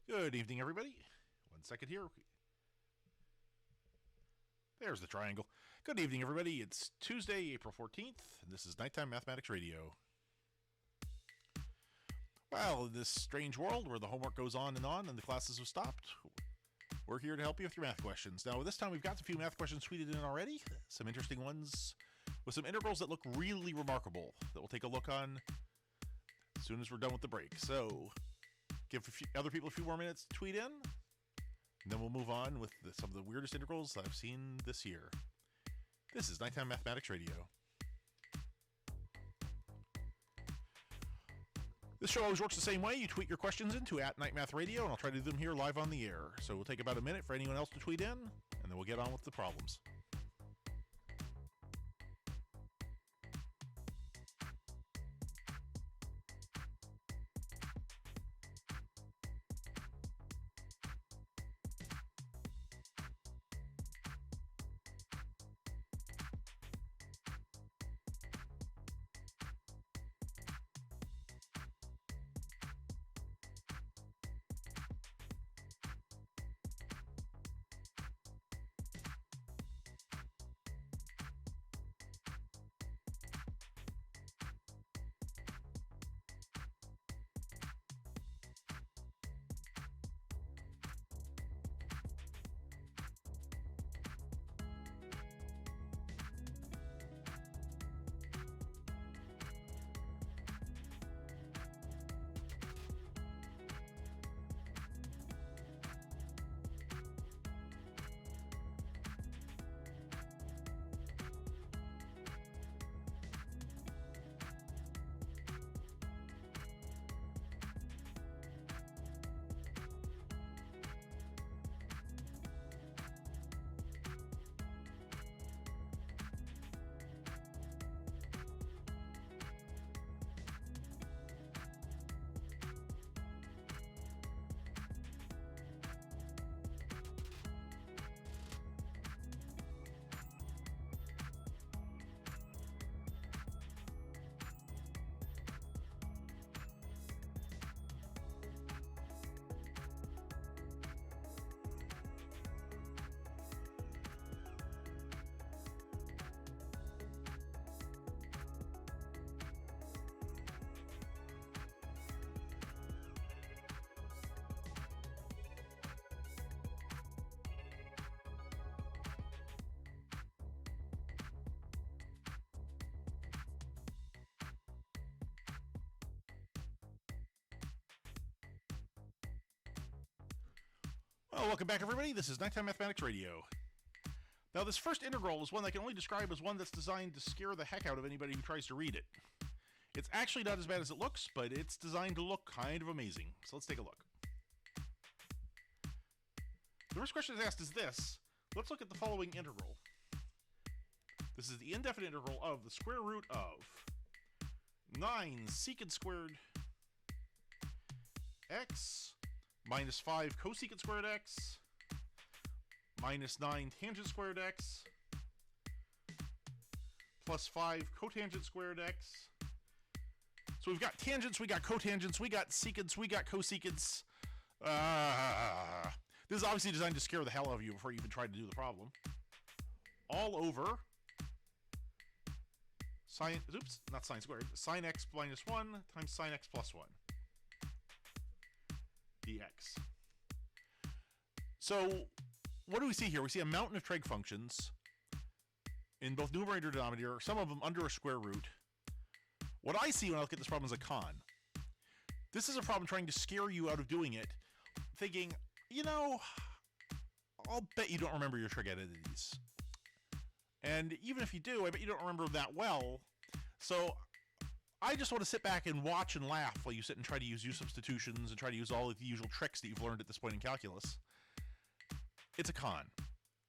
Good evening, everybody. 1 second here. There's the triangle. Good evening, everybody. It's Tuesday, April 14th, and this is Nighttime Mathematics Radio. Well, in this strange world where the homework goes on and the classes have stopped, we're here to help you with your math questions. Now, this time we've got a few math questions tweeted in already, some interesting ones with some integrals that look really remarkable that we'll take a look on as soon as we're done with the break. So, give other people a few more minutes to tweet in, and then we'll move on with some of the weirdest integrals I've seen this year. This is Nighttime Mathematics Radio. This show always works the same way. You tweet your questions into @NightMathRadio, and I'll try to do them here live on the air. So we'll take about a minute for anyone else to tweet in, and then we'll get on with the problems. Well, welcome back, everybody. This is Nighttime Mathematics Radio. Now, this first integral is one I can only describe as one that's designed to scare the heck out of anybody who tries to read it. It's actually not as bad as it looks, but it's designed to look kind of amazing. So let's take a look. The first question is asked is this. Let's look at the following integral. This is the indefinite integral of the square root of 9 secant squared x minus 5 cosecant squared x minus 9 tangent squared x plus 5 cotangent squared x. So we've got tangents, we got cotangents, we got secants, we got cosecants. This is obviously designed to scare the hell out of you before you even try to do the problem. All over sine x minus 1 times sine x plus 1 dx. So what do we see here? We see a mountain of trig functions in both numerator and denominator, some of them under a square root. What I see when I look at this problem is a con. This is a problem trying to scare you out of doing it, thinking, you know, I'll bet you don't remember your trig entities. And even if you do, I bet you don't remember them that well. So I just want to sit back and watch and laugh while you sit and try to use U substitutions and try to use all of the usual tricks that you've learned at this point in calculus. It's a con.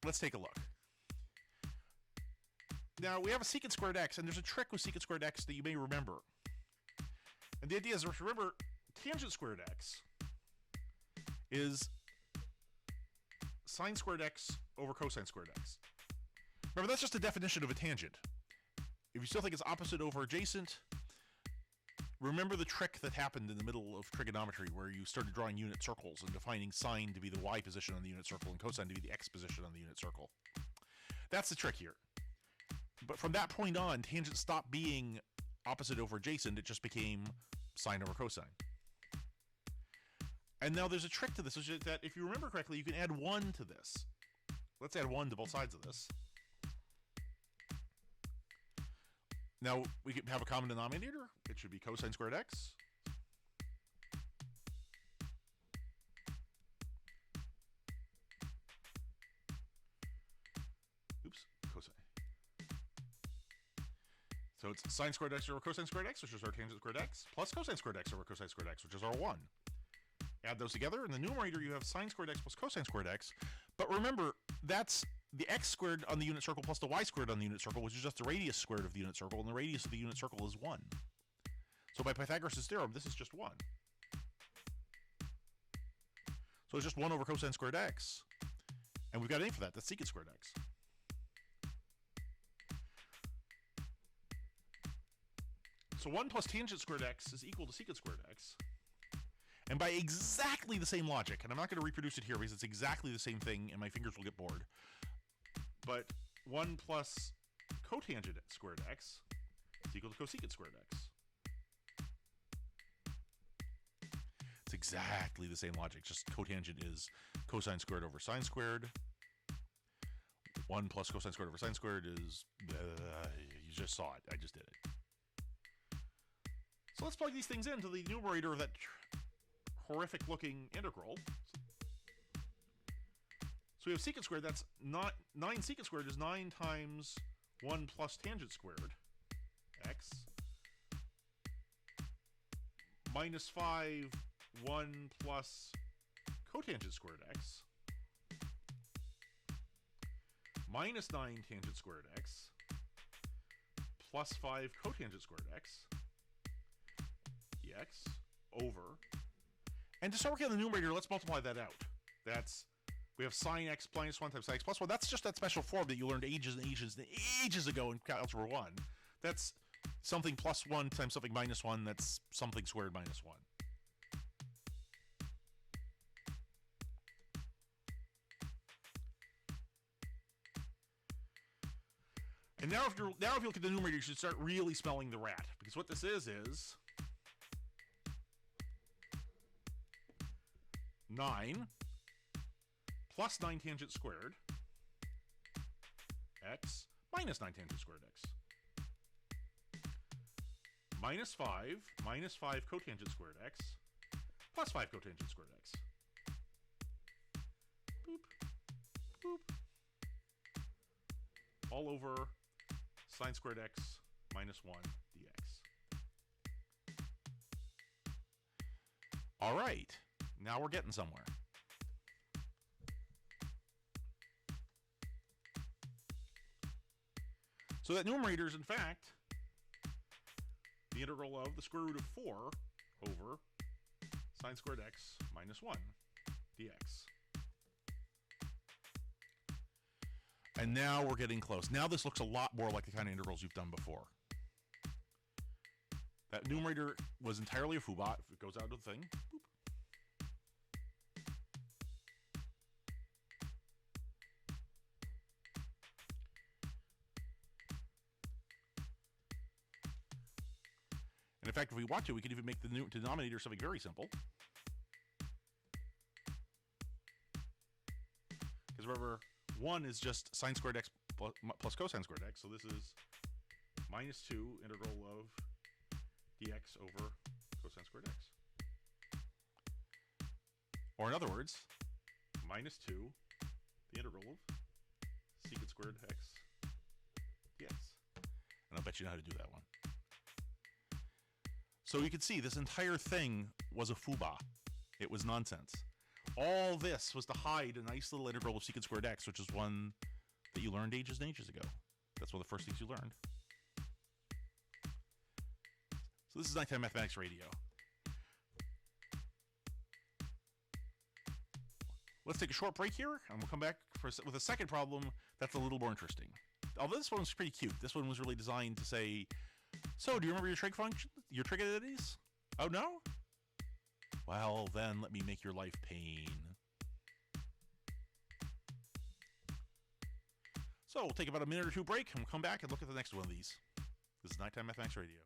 Let's take a look. Now, we have a secant squared x, and there's a trick with secant squared x that you may remember. And the idea is, remember, tangent squared x is sine squared x over cosine squared x. Remember, that's just a definition of a tangent. If you still think it's opposite over adjacent, remember the trick that happened in the middle of trigonometry where you started drawing unit circles and defining sine to be the y position on the unit circle and cosine to be the x position on the unit circle. That's the trick here. But from that point on, tangent stopped being opposite over adjacent. It just became sine over cosine. And now there's a trick to this, which is that if you remember correctly, you can add 1 to this. Let's add 1 to both sides of this. Now, we can have a common denominator. It should be cosine squared x. Oops, cosine. So it's sine squared x over cosine squared x, which is our tangent squared x, plus cosine squared x over cosine squared x, which is our 1. Add those together. In the numerator, you have sine squared x plus cosine squared x. But remember, that's the x squared on the unit circle plus the y squared on the unit circle, which is just the radius squared of the unit circle, and the radius of the unit circle is 1. So by Pythagoras' theorem, this is just 1. So it's just 1 over cosine squared x. And we've got a name for that. That's secant squared x. So 1 plus tangent squared x is equal to secant squared x. And by exactly the same logic, and I'm not going to reproduce it here because it's exactly the same thing and my fingers will get bored, but 1 plus cotangent squared x is equal to cosecant squared x. It's exactly the same logic, just cotangent is cosine squared over sine squared. 1 plus cosine squared over sine squared is, you just saw it, I just did it. So let's plug these things into the numerator of that horrific looking integral. So we have secant squared, that's 9 secant squared is 9 times 1 plus tangent squared x minus 5 1 plus cotangent squared x minus 9 tangent squared x plus 5 cotangent squared x dx over, and to start working on the numerator, let's multiply that out. We have sine x minus 1 times sine x plus 1. That's just that special form that you learned ages and ages and ages ago in Algebra 1. That's something plus 1 times something minus 1. That's something squared minus 1. And now if you look at the numerator, you should start really smelling the rat. Because what this is 9 plus 9 tangent squared x minus 9 tangent squared x minus 5 cotangent squared x plus 5 cotangent squared x. Boop, boop. All over sine squared x minus 1 dx. All right. Now we're getting somewhere. So that numerator is, in fact, the integral of the square root of 4 over sine squared x minus 1 dx. And now we're getting close. Now this looks a lot more like the kind of integrals you've done before. That numerator was entirely a foo-bot. If it goes out of the thing, boop. And in fact, if we want to, we can even make the denominator something very simple. Because remember, 1 is just sine squared x plus cosine squared x. So this is minus 2 integral of dx over cosine squared x. Or in other words, minus 2, the integral of secant squared x dx. And I'll bet you know how to do that one. So you can see this entire thing was a foobar. It was nonsense. All this was to hide a nice little integral of secant squared x, which is one that you learned ages and ages ago. That's one of the first things you learned. So this is Nighttime Mathematics Radio. Let's take a short break here, and we'll come back with a second problem that's a little more interesting. Although this one was pretty cute. This one was really designed to say, so do you remember your trig function, your trig identities? Oh, no? Well, then let me make your life pain. So we'll take about a minute or two break, and we'll come back and look at the next one of these. This is Nighttime Mathematics Radio.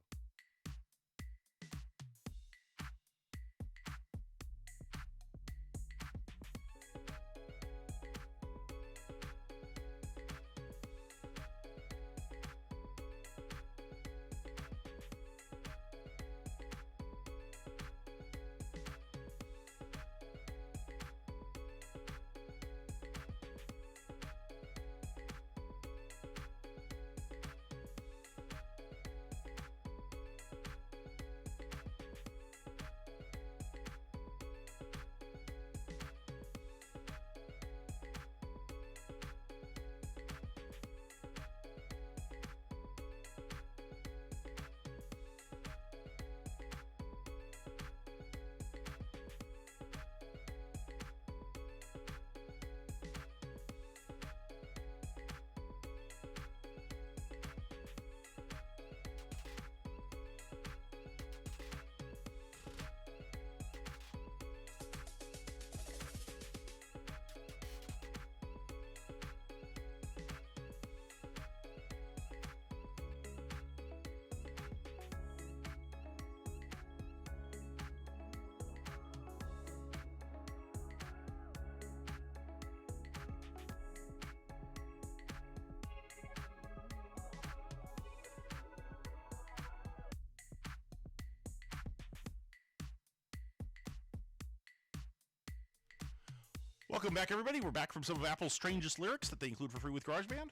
Welcome back, everybody. We're back from some of Apple's strangest lyrics that they include for free with GarageBand.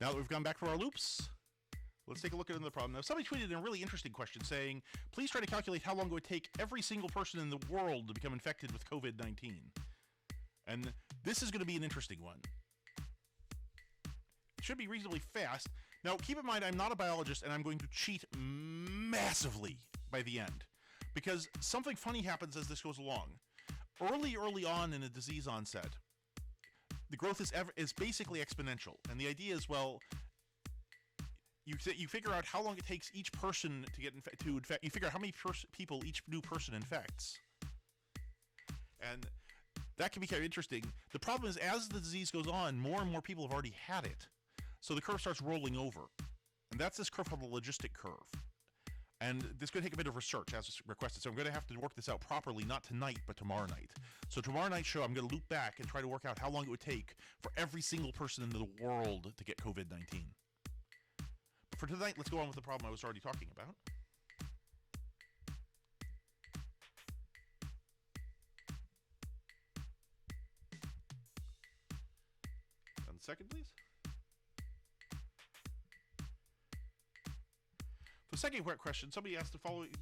Now that we've gone back from our loops, let's take a look at another problem. Now, somebody tweeted in a really interesting question saying, please try to calculate how long it would take every single person in the world to become infected with COVID-19. And this is going to be an interesting one. It should be reasonably fast. Now, keep in mind, I'm not a biologist, and I'm going to cheat massively by the end, because something funny happens as this goes along. Early on in a disease onset, the growth is basically exponential, and the idea is, well, you figure out how long it takes each person to get infect. You figure out how many people each new person infects, and that can be kind of interesting. The problem is, as the disease goes on, more and more people have already had it, so the curve starts rolling over, and that's this curve called the logistic curve. And this is going to take a bit of research as requested, so I'm going to have to work this out properly, not tonight, but tomorrow night. So tomorrow night's show, I'm going to loop back and try to work out how long it would take for every single person in the world to get COVID-19. But for tonight, let's go on with the problem I was already talking about. 1 second, please. The second question, somebody asked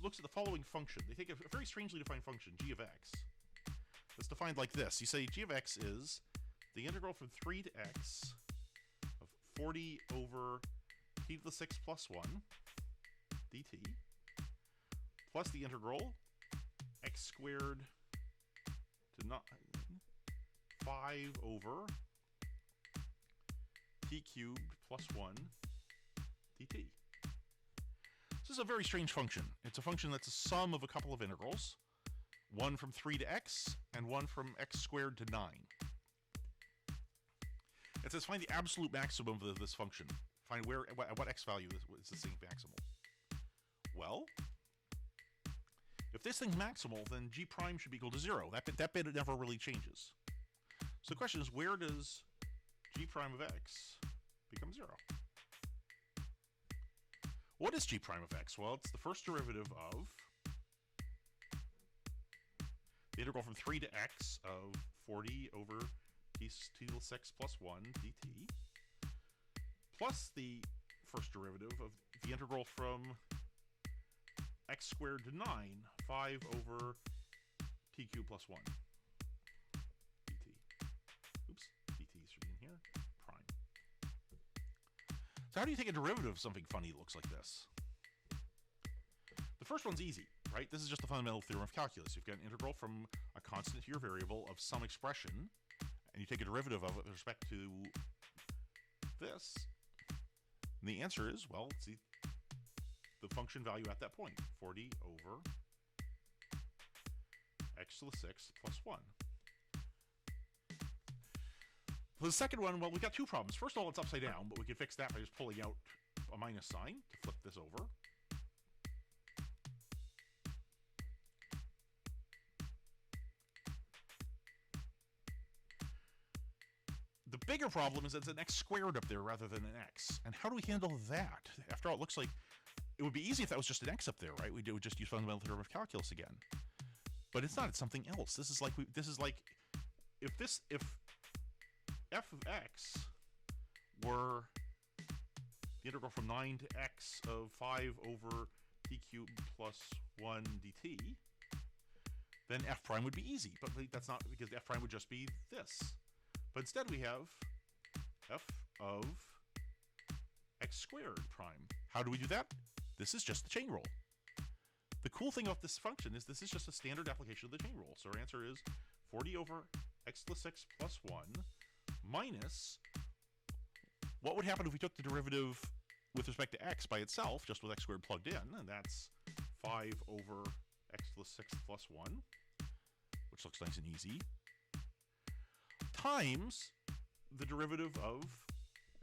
looks at the following function. They take a very strangely defined function, g of x. It's defined like this. You say g of x is the integral from 3 to x of 40 over t to the 6 plus 1 dt plus the integral x squared to 5 over t cubed plus 1 dt. This is a very strange function. It's a function that's a sum of a couple of integrals, one from 3 to x and one from x squared to 9. It says find the absolute maximum of this function. Find at what x value is this thing maximal. Well, if this thing's maximal, then g prime should be equal to 0. That bit never really changes. So the question is, where does g prime of x become 0? What is g prime of x? Well, it's the first derivative of the integral from 3 to x of 40 over t to the 6 plus 1 dt, plus the first derivative of the integral from x squared to 9, 5 over t cubed plus 1 dt. Oops, dt should be in here, prime. So how do you take a derivative of something funny that looks like this? The first one's easy, right? This is just the fundamental theorem of calculus. You've got an integral from a constant to your variable of some expression, and you take a derivative of it with respect to this. And the answer is, well, it's the function value at that point, 40 over x to the 6 plus 1. For the second one, well, we've got two problems. First of all, it's upside down, but we can fix that by just pulling out a minus sign to flip this over. The bigger problem is that it's an x squared up there rather than an x. And how do we handle that? After all, it looks like it would be easy if that was just an x up there, right? We would just use fundamental theorem of calculus again. But it's not. It's something else. This is like if f of x were the integral from 9 to x of 5 over t cubed plus 1 dt, then f prime would be easy. But that's not, because f prime would just be this. But instead we have f of x squared prime. How do we do that? This is just the chain rule. The cool thing about this function is this is just a standard application of the chain rule. So our answer is 40 over x to the 6 plus 1 minus, what would happen if we took the derivative with respect to x by itself, just with x squared plugged in, and that's 5 over x to the 6 plus 1, which looks nice and easy, times the derivative of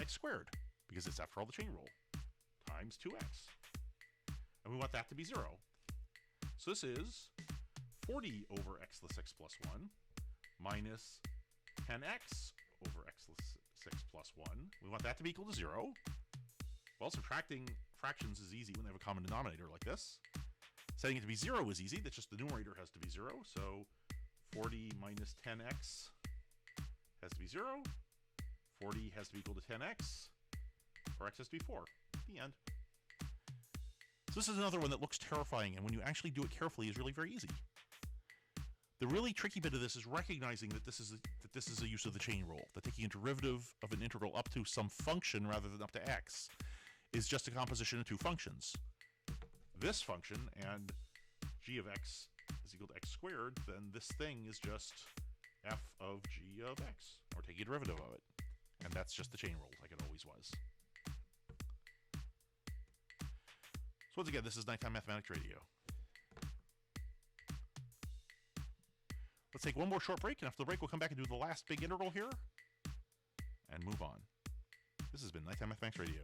x squared, because it's after all the chain rule, times 2x. And we want that to be 0. So this is 40 over x to the 6 plus 1 minus 10x over x to the 6 plus 1. We want that to be equal to 0. Well, subtracting fractions is easy when they have a common denominator like this. Setting it to be 0 is easy. That's just the numerator has to be 0. So 40 minus 10x has to be 0. 40 has to be equal to 10x, or x has to be 4. The end. So this is another one that looks terrifying, and when you actually do it carefully is really very easy. The really tricky bit of this is recognizing that this is a use of the chain rule, that taking a derivative of an integral up to some function rather than up to x is just a composition of two functions. This function and g of x is equal to x squared, then this thing is just f of g of x, or taking a derivative of it. And that's just the chain rule, like it always was. So once again, this is Nighttime Mathematics Radio. Let's take one more short break, and after the break, we'll come back and do the last big integral here and move on. This has been Nighttime Mathematics Radio.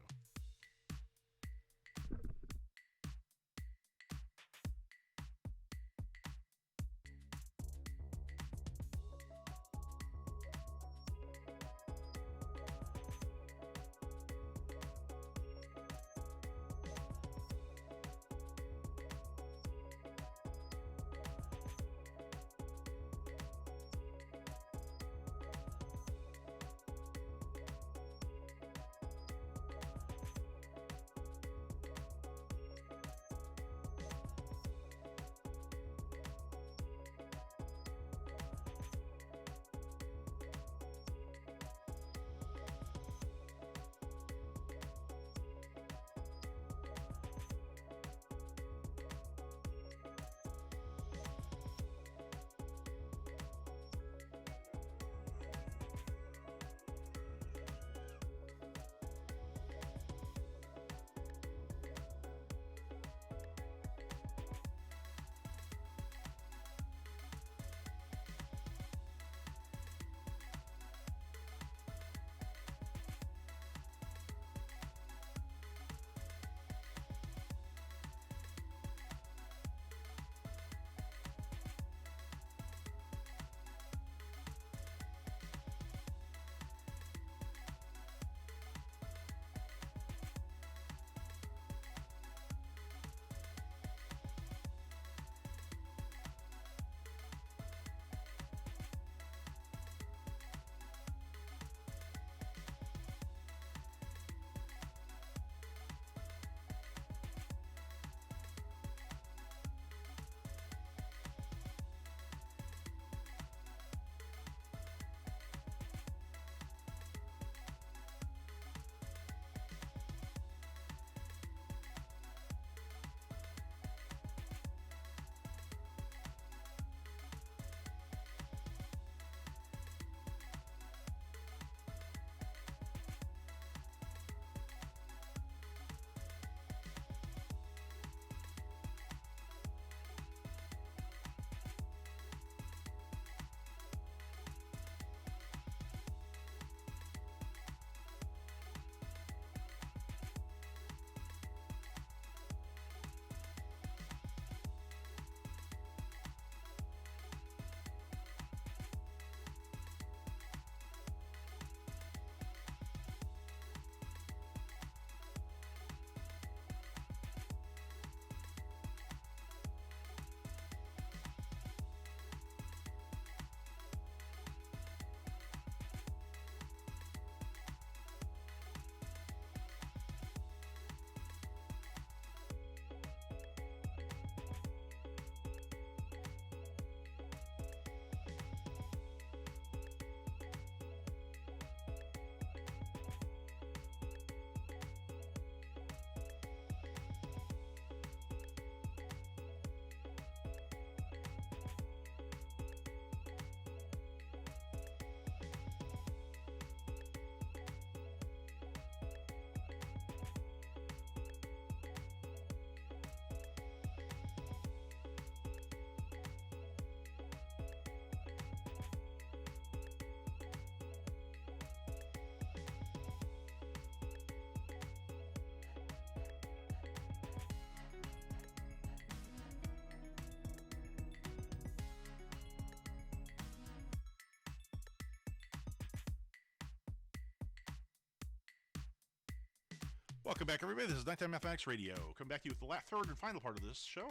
Welcome back, everybody. This is Nighttime Mathematics Radio. Coming back to you with the third and final part of this show.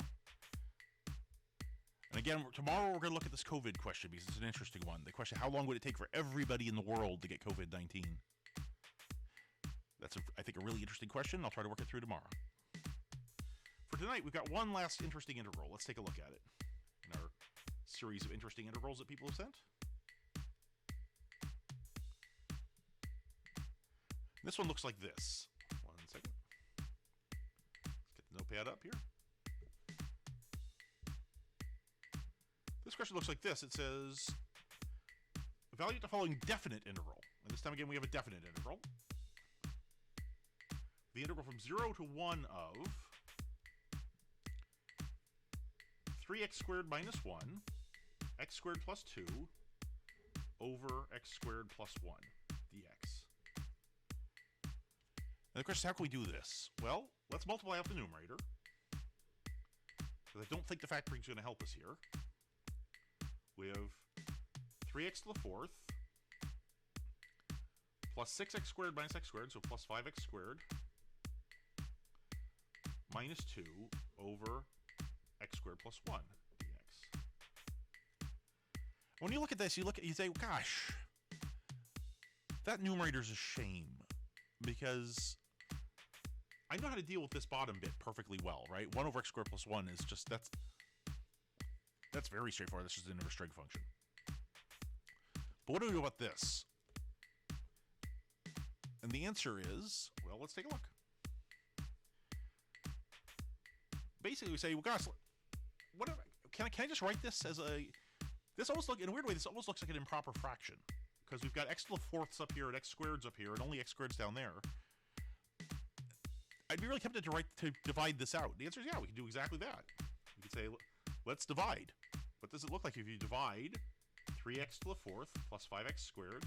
And again, tomorrow we're going to look at this COVID question because it's an interesting one. The question, how long would it take for everybody in the world to get COVID-19? That's, I think, a really interesting question. I'll try to work it through tomorrow. For tonight, we've got one last interesting integral. Let's take a look at it in our series of interesting integrals that people have sent. This one looks like this. One second. Let's get the notepad up here. This question looks like this. It says, evaluate the following definite integral. And this time again, we have a definite integral. The integral from 0 to 1 of 3x squared minus 1, x squared plus 2, over x squared plus 1, dx. And the question is, how can we do this? Well, let's multiply out the numerator, because I don't think the factoring is going to help us here. We have 3x to the fourth, plus 6x squared minus x squared, so plus 5x squared, minus 2 over x squared plus 1 dx. When you look at this, you say, gosh, that numerator's a shame, because I know how to deal with this bottom bit perfectly well, right? 1 over x squared plus 1 is just, that's very straightforward. That's just an inverse trig function. But what do we do about this? And the answer is, well, let's take a look. Basically, we say, well, gosh, can I just write this as a... This almost in a weird way, this almost looks like an improper fraction. Because we've got x to the fourths up here and x squareds up here and only x squareds down there. I'd be really tempted to divide this out. The answer is, yeah, we can do exactly that. We can say, let's divide. What does it look like if you divide 3x to the fourth plus 5x squared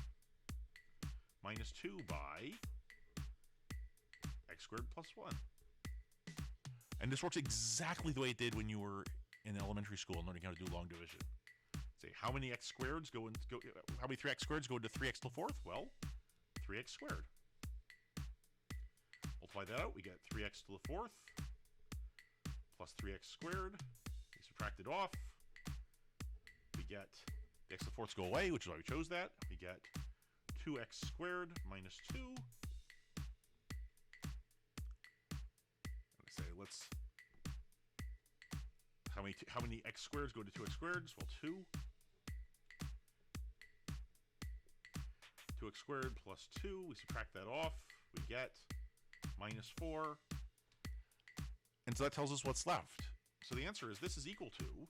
minus 2 by x squared plus 1? And this works exactly the way it did when you were in elementary school and learning how to do long division. Say, how many x squareds how many 3x squareds go into 3x to the fourth? Well, 3x squared. Multiply that out, we get 3x to the fourth plus 3x squared. We subtract it off. We get the x to the fourths go away, which is why we chose that. We get 2x squared minus 2. And I say, how many x squareds go to 2x squareds? Well, 2. 2x squared plus 2. We subtract that off. We get minus 4. And so that tells us what's left. So the answer is this is equal to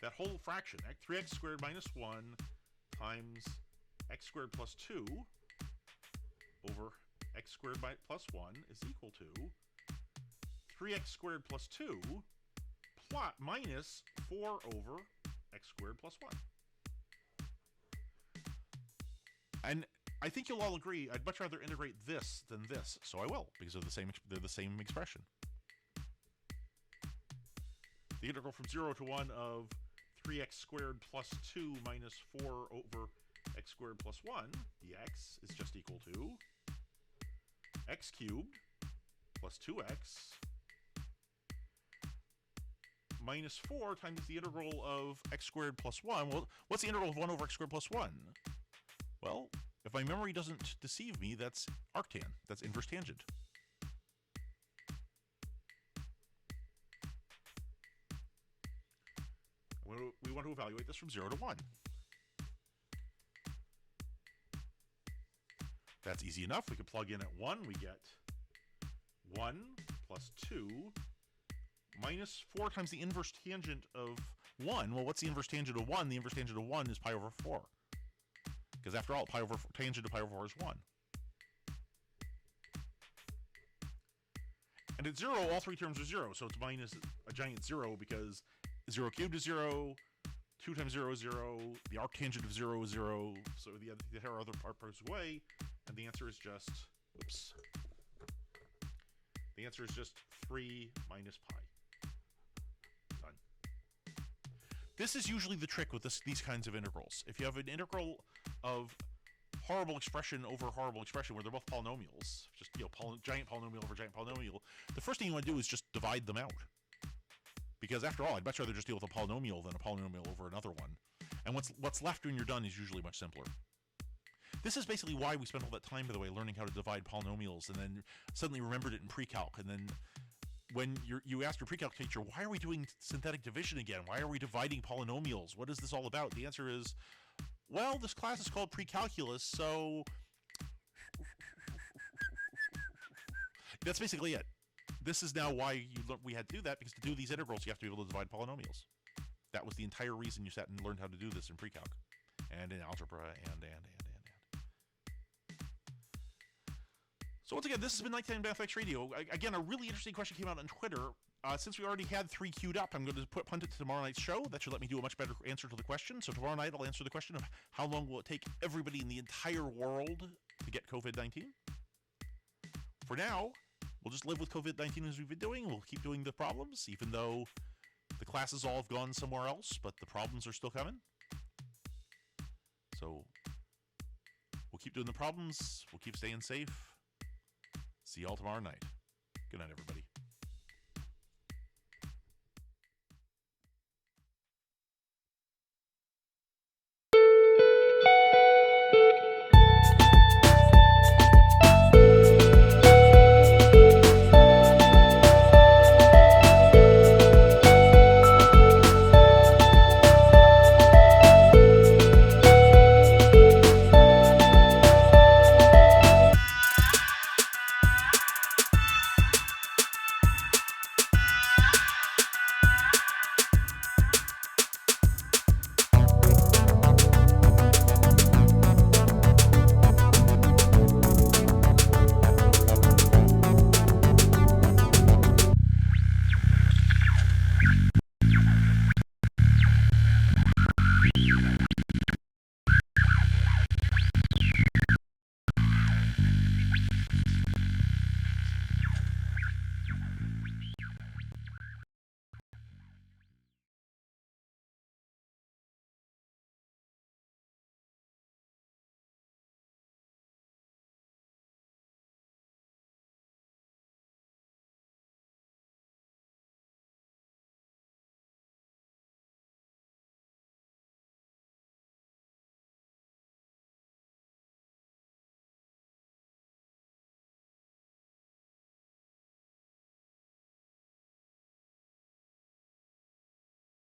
that whole fraction, 3x squared minus 1 times x squared plus 2 over x squared plus 1 is equal to 3x squared plus 2 minus 4 over x squared plus 1. And I think you'll all agree I'd much rather integrate this than this, so I will, because they're the same expression. The integral from 0 to 1 of 3x squared plus 2 minus 4 over x squared plus 1 dx is just equal to x cubed plus 2x minus 4 times the integral of x squared plus 1. Well, what's the integral of 1 over x squared plus 1? Well, if my memory doesn't deceive me, that's arctan. That's inverse tangent. We want to evaluate this from 0 to 1. That's easy enough. We can plug in at 1. We get 1 plus 2 minus 4 times the inverse tangent of 1. Well, what's the inverse tangent of 1? The inverse tangent of 1 is pi over 4. Because after all, tangent of pi over 4 is 1. And at 0, all three terms are 0, so it's minus a giant 0 because 0 cubed is 0, 2 times 0 is 0, the arctangent of 0 is 0, so the other part goes away, and the answer is just, oops. The answer is just 3 minus pi. Done. This is usually the trick with these kinds of integrals. If you have an integral of horrible expression over horrible expression where they're both polynomials, just, giant polynomial over giant polynomial, the first thing you want to do is just divide them out. Because after all, I'd much rather just deal with a polynomial than a polynomial over another one. And what's left when you're done is usually much simpler. This is basically why we spent all that time, by the way, learning how to divide polynomials, and then suddenly remembered it in pre-calc. And then when you ask your pre-calc teacher, why are we doing synthetic division again? Why are we dividing polynomials? What is this all about? The answer is, well, this class is called pre-calculus, so that's basically it. This is now why we had to do that, because to do these integrals, you have to be able to divide polynomials. That was the entire reason you sat and learned how to do this in pre-calc and in algebra and. So once again, this has been Nighttime Mathematics Radio. Again, a really interesting question came out on Twitter. Since we already had 3 queued up, I'm going to punt it to tomorrow night's show. That should let me do a much better answer to the question. So tomorrow night, I'll answer the question of how long will it take everybody in the entire world to get COVID-19? For now, we'll just live with COVID-19 as we've been doing. We'll keep doing the problems, even though the classes all have gone somewhere else, but the problems are still coming. So we'll keep doing the problems. We'll keep staying safe. See y'all tomorrow night. Good night, everybody.